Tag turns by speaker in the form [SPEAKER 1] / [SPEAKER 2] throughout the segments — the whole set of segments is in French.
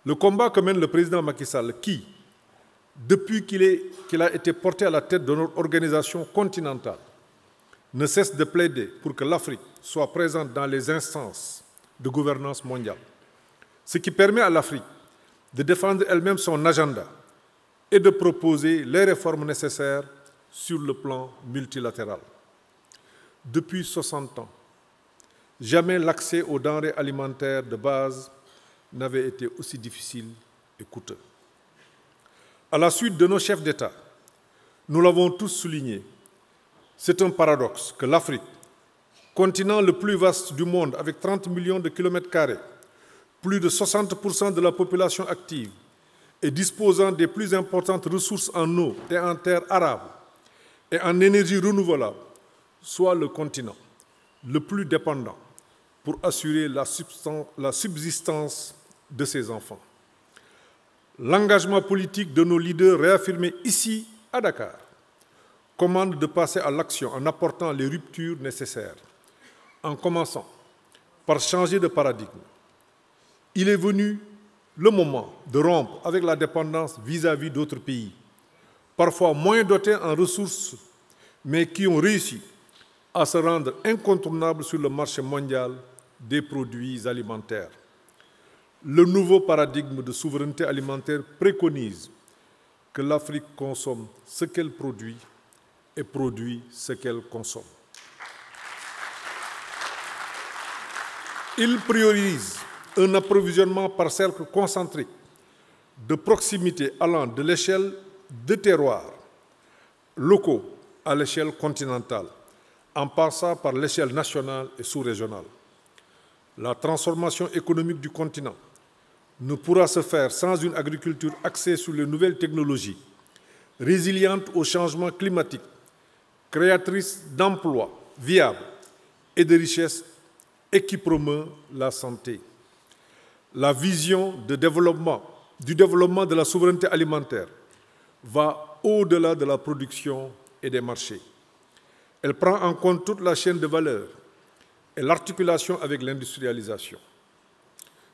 [SPEAKER 1] Le combat que mène le président Macky Sall, qui, depuis qu'il a été porté à la tête de notre organisation continentale, ne cesse de plaider pour que l'Afrique soit présente dans les instances de gouvernance mondiale, ce qui permet à l'Afrique de défendre elle-même son agenda et de proposer les réformes nécessaires sur le plan multilatéral. Depuis 60 ans, jamais l'accès aux denrées alimentaires de base n'avait été aussi difficile et coûteux. À la suite de nos chefs d'État, nous l'avons tous souligné, c'est un paradoxe que l'Afrique, continent le plus vaste du monde avec 30 millions de kilomètres carrés, plus de 60% de la population active et disposant des plus importantes ressources en eau et en terres arables et en énergie renouvelable, soit le continent le plus dépendant pour assurer la subsistance de ses enfants. L'engagement politique de nos leaders réaffirmé ici, à Dakar, commande de passer à l'action en apportant les ruptures nécessaires, en commençant par changer de paradigme. Il est venu le moment de rompre avec la dépendance vis-à-vis d'autres pays, parfois moins dotés en ressources, mais qui ont réussi à se rendre incontournables sur le marché mondial des produits alimentaires. Le nouveau paradigme de souveraineté alimentaire préconise que l'Afrique consomme ce qu'elle produit et produit ce qu'elle consomme. Il priorise un approvisionnement par cercle concentrique de proximité allant de l'échelle de terroirs locaux à l'échelle continentale, en passant par l'échelle nationale et sous-régionale. La transformation économique du continent ne pourra se faire sans une agriculture axée sur les nouvelles technologies, résiliente au changement climatique, créatrice d'emplois viables et de richesses et qui promeut la santé. La vision du développement de la souveraineté alimentaire va au-delà de la production et des marchés. Elle prend en compte toute la chaîne de valeur et l'articulation avec l'industrialisation.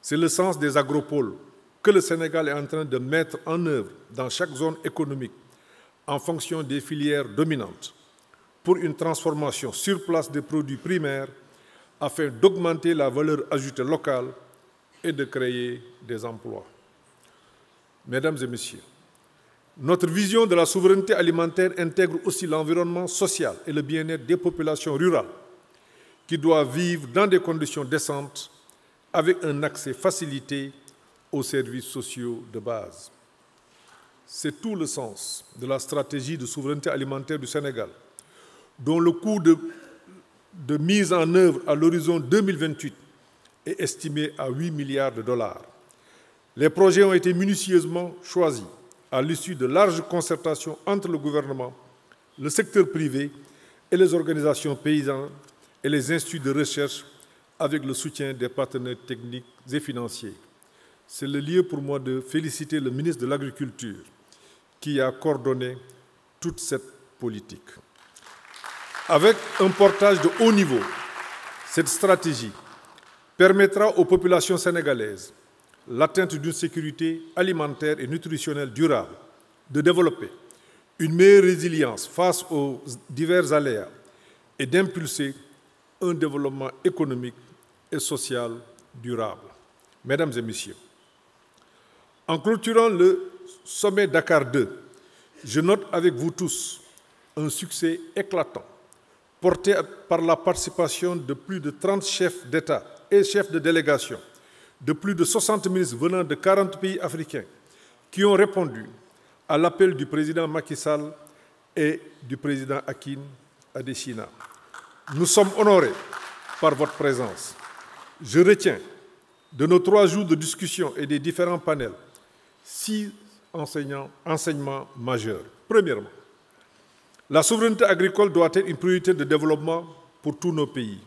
[SPEAKER 1] C'est le sens des agropoles que le Sénégal est en train de mettre en œuvre dans chaque zone économique en fonction des filières dominantes pour une transformation sur place des produits primaires afin d'augmenter la valeur ajoutée locale et de créer des emplois. Mesdames et messieurs, notre vision de la souveraineté alimentaire intègre aussi l'environnement social et le bien-être des populations rurales qui doivent vivre dans des conditions décentes avec un accès facilité aux services sociaux de base. C'est tout le sens de la stratégie de souveraineté alimentaire du Sénégal, dont le coût de mise en œuvre à l'horizon 2028 est estimé à 8 milliards de dollars. Les projets ont été minutieusement choisis à l'issue de larges concertations entre le gouvernement, le secteur privé et les organisations paysannes et les instituts de recherche avec le soutien des partenaires techniques et financiers. C'est le lieu pour moi de féliciter le ministre de l'Agriculture qui a coordonné toute cette politique. Avec un portage de haut niveau, cette stratégie permettra aux populations sénégalaises l'atteinte d'une sécurité alimentaire et nutritionnelle durable, de développer une meilleure résilience face aux divers aléas et d'impulser un développement économique et social durable. Mesdames et messieurs, en clôturant le sommet Dakar 2, je note avec vous tous un succès éclatant, porté par la participation de plus de 30 chefs d'État et chefs de délégation, de plus de 60 ministres venant de 40 pays africains qui ont répondu à l'appel du président Macky Sall et du président Hakim Adesina. Nous sommes honorés par votre présence. Je retiens de nos 3 jours de discussion et des différents panels 6 enseignements majeurs. Premièrement, la souveraineté agricole doit être une priorité de développement pour tous nos pays.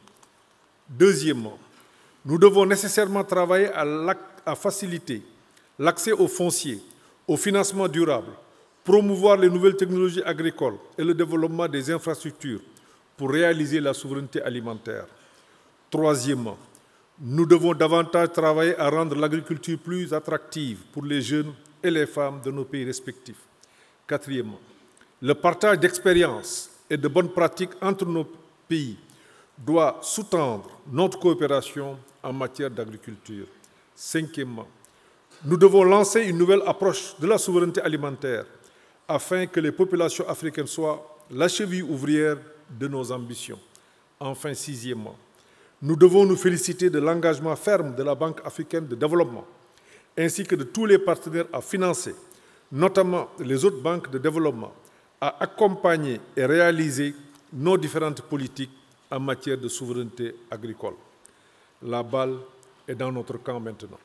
[SPEAKER 1] Deuxièmement, nous devons nécessairement travailler à faciliter l'accès aux fonciers, au financement durable, promouvoir les nouvelles technologies agricoles et le développement des infrastructures pour réaliser la souveraineté alimentaire. Troisièmement, Nous devons davantage travailler à rendre l'agriculture plus attractive pour les jeunes et les femmes de nos pays respectifs. Quatrièmement, le partage d'expériences et de bonnes pratiques entre nos pays doit sous-tendre notre coopération en matière d'agriculture. Cinquièmement, nous devons lancer une nouvelle approche de la souveraineté alimentaire afin que les populations africaines soient la cheville ouvrière de nos ambitions. Enfin, sixièmement, nous devons nous féliciter de l'engagement ferme de la Banque africaine de développement ainsi que de tous les partenaires à financer, notamment les autres banques de développement, à accompagner et réaliser nos différentes politiques en matière de souveraineté agricole. La balle est dans notre camp maintenant.